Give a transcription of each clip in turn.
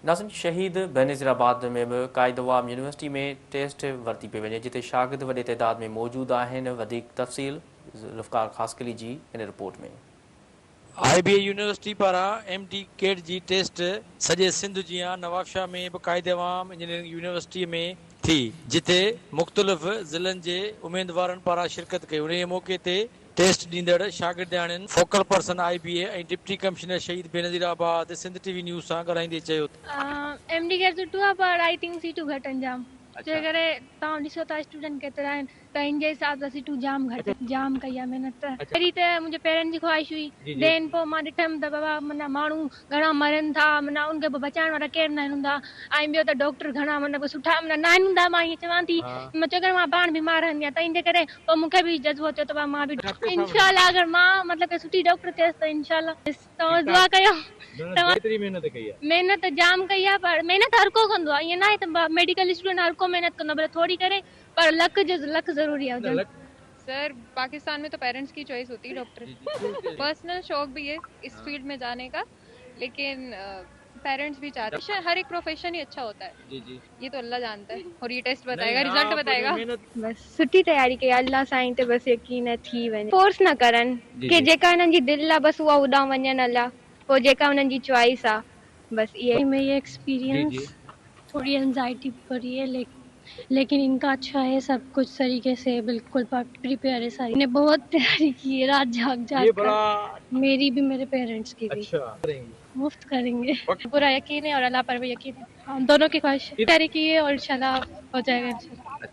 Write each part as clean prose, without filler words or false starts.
नाज़िम शहीद बेनज़ीराबाद में भी कायदवाम यूनिवर्सिटी में टेस्ट वरती पे वञे जिते शागिर्द वॾे तइदाद में मौजूदु आहिनि। वधीक तफ़सील ज़ुल्फ़कार ख़ासकली जी इन रिपोर्ट में। IBA यूनिवर्सिटी पारां MD कैट जी टेस्ट सॼे सिंध जीअं नवाबशाह में बि कायदेवाम इंजीनियरिंग यूनिवर्सिटी में थी, जिथे मुख़्तलिफ़ ज़िलनि जे उमेदवारनि पारां शिरकत कई। उन मौक़े ते टेस्ट ॾींदड़ शागिर्दाणियुनि फोकल पर्सन IBA ऐं डिप्टी कमिश्नर शहीद बेनज़ीराबाद सिंध TV न्यूज़ सां ॻाल्हाईंदे चयो MD केट सुठो आहे पर आई थिंक सीटूं घटि आहिनि जाम। जे करे तव्हां ॾिसो था स्टूडेंट केतिरा आहिनि त इन जे हिसाब सां सीटूं जाम घटि जाम कई आहे महिनत। पहिरीं त मुंहिंजे पेरेंट्स जी ख़्वाहिश हुई, देन पोइ मां ॾिठमि त बाबा माना माण्हू घणा मरनि था, माना उनखे पोइ बचाइण वारा केरु न हूंदा। ऐं ॿियो त डॉक्टर घणा माना सुठा माना न हूंदा। मां ईअं चवां थी, छो करे मां पाण बीमार रहंदी आहियां त इन जे करे पोइ मूंखे बि जज़्बो थियो त मां बि इंशाल्लाह अगरि मां मतिलबु की सुठी डॉक्टर थियसि त इंशाल्लाह तव्हां दुआ कयो। महिनत जाम कई आहे पर महिनत हर को कंदो आहे, ईअं न आहे त मेडिकल स्टूडेंट हर को महिनत कंदो भले थोड़ी करे, पर लक ज़रूरी आहे। सर पाकिस्तान में तो पेरेंट्स की चॉइस होती है डॉक्टर। पर्सनल शौक भी है इस फील्ड में जाने का, लेकिन पेरेंट्स भी चाहते हैं। हर एक प्रोफेशन ही अच्छा होता है, ये तो अल्लाह जानता है और ये टेस्ट बताएगा, रिजल्ट बताएगा। बस सुठी तैयारी कई, अल्लाह साईं ते बस यकीन थी वञे, फोर्स न करन कि जेका हिननि जी दिलि आहे बस उहा उॾां वञनि अल्लाह, पोइ जेका हुननि जी चॉइस आहे बस ये। में ये एक्सपीरियंस थोड़ी एंजाइटी पड़ी है लेकिन इनका अच्छा है, सब कुछ तरीके से बिल्कुल प्रिपेयर है सारी। ने बहुत तैयारी की है, रात जाग कर। मेरी भी मेरे पेरेंट्स की भी। मुफ्त करेंगे, पूरा यकीन है और अल्लाह पर भी यकीन है। हम दोनों की ख्वाहिश तैयारी की है और इंशाल्लाह हो जाएगा। इंशाल्लाह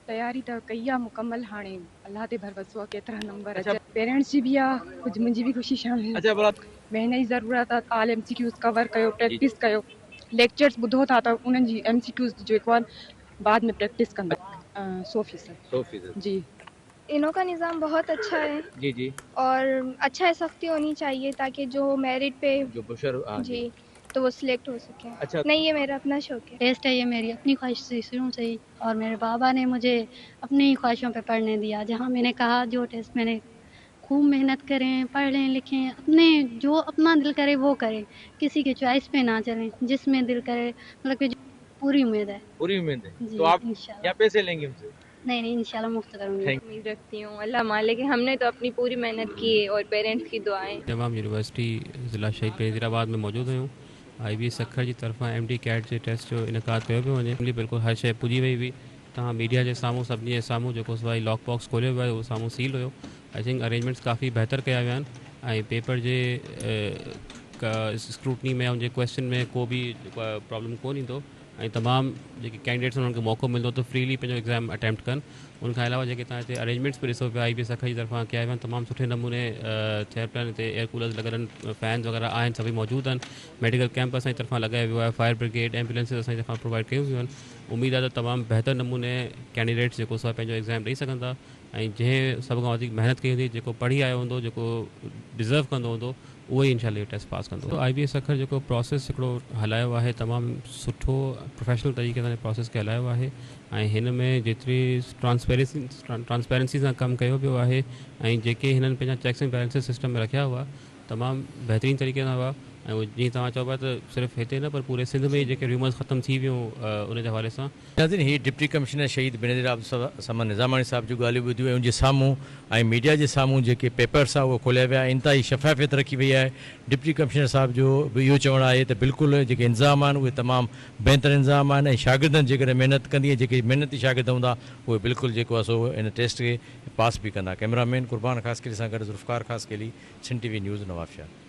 तैयारी तो कई आहे मुकम्मल, हाणे अल्लाह ते भरोसो आहे केतिरा नंबर अचे। पेरेंट्स जी बि आहे, कुझु मुंहिंजी बि ख़ुशी शामिल आहे। महिने जी ज़रूरत आहे, ऑल MCQs कवर कयो, प्रैक्टिस कयो, लेक्चर्स ॿुधो था त उन्हनि जी MCQs जेको आहे बाद में प्रैक्टिस कंदा। 100% जी। इनो का निज़ाम बहुत अच्छा है जी और अच्छा है, सख्ती होनी चाहिए ताकि जो मेरिट पे जो जी तो वो सिलेक्ट हो सके। अच्छा। नहीं, ये मेरा अपना शौक है। टेस्ट है ये मेरी अपनी ख्वाहिश से शुरू से ही, और मेरे बाबा ने मुझे अपनी ख्वाहिशों पे पढ़ने दिया। जहाँ मैंने कहा जो टेस्ट मैंने खूब मेहनत करें, पढ़ लें, लिखें, अपने जो अपना दिल करे वो करें, किसी के चॉइस पे ना चलें, जिसमें दिल करे, मतलब कि पूरी उम्मीद है। पूरी उम्मीद है तो आप क्या पैसे लेंगे हमसे? नहीं इंशाल्लाह मुफ्त करूँगी। उम्मीद रखती हूँ अल्लाह मालिक, हमने तो अपनी पूरी मेहनत की है और पेरेंट्स की दुआएं। तमाम यूनिवर्सिटी ज़िला शहीद बेनज़ीराबाद में मौजूद आहियूं। IBA सखर जी तरफ़ां MD कैट जे टेस्ट जो इनकाद कयो पियो वञे। बिल्कुल हर शइ पुॼी वई हुई। तव्हां मीडिया जे साम्हूं सभिनी जे साम्हूं जेको सवाइ लॉक बॉक्स खोलियो वियो आहे उहो साम्हूं सील हुयो। आई थिंक अरेंजमेंट्स काफ़ी बहितर कया विया आहिनि ऐं पेपर जे स्क्रूटनी में ऐं जे क्वेश्चन में को बि प्रॉब्लम कोन ईंदो ऐं तमामु जेके कैंडिडेट्स उन्हनि खे मौक़ो मिलंदो त फ्रीली पंहिंजो एग्ज़ाम अटैम्प्ट कनि। उनखां अलावा जेके तव्हां हिते अरेंजमेंट्स बि ॾिसो पिया IBA सखर जी तरफ़ां कया विया आहिनि, तमामु सुठे नमूने थियल पिया आहिनि। हिते एयर कूलर्स लॻल आहिनि, फैन्स वग़ैरह आहिनि, सभई मौजूदु आहिनि। मेडिकल कैंप असांजी तरफ़ां लॻायो वियो आहे, फायर ब्रिगेड एम्बुलेंसिस असांजी तरफ़ां प्रोवाइड कयूं वियूं आहिनि। उमेदु आहे त तमामु बहितर नमूने कैंडिडेट्स जेको सो पंहिंजो एग्ज़ाम ॾेई सघंदा ऐं जंहिं सभ खां वधीक महिनत कई हूंदी, जेको पढ़ी आयो हूंदो, जेको डिज़र्व कंदो हूंदो, उहो ई इंशाल्लाह इहो टेस्ट पास कंदो। तो IBA सखर जेको प्रोसेस हिकिड़ो हलायो आहे, तमामु सुठो प्रोफेशनल तरीक़े सां प्रोसेस खे हलायो आहे ऐं हिन में जेतिरी ट्रांसपेरेंसी सां कमु कयो वियो आहे ऐं जेके हिननि पंहिंजा चेक्स एंड बैलेंसिस सिस्टम में रखिया हुआ तमामु बहितरीनु तरीक़े सां हुआ। ऐं उहो जीअं तव्हां चओ पिया त सिर्फ़ु हिते न पर पूरे सिंध में जेके रूमर्स ख़तमु थी वियूं उन जे हवाले सां। नाज़रीन, ही डिप्टी कमिश्नर शहीद बेनज़ीराबाद समन निज़ामानी साहब जूं ॻाल्हियूं ॿुधियूं ऐं उनजे साम्हूं ऐं मीडिया जे साम्हूं जेके पेपर्स आहे उहे खोलिया विया, इंतिहाई शफ़ाफ़ियत रखी वई आहे। डिप्टी कमिश्नर साहब जो बि इहो चवणु आहे त बिल्कुलु जेके इंज़ाम आहिनि उहे तमामु बहितर इंज़ाम आहिनि ऐं शागिर्दनि जेकॾहिं महिनत कंदी, जेके महिनती शागिर्द हूंदा उहे बिल्कुलु जेको आहे सो इन टेस्ट खे पास बि कंदा। कैमरामैन कुर्बान ख़ासकेली सां गॾु ज़ुल्फ़कार ख़ासकेली, सिंध TV न्यूज़ नवाबशाह।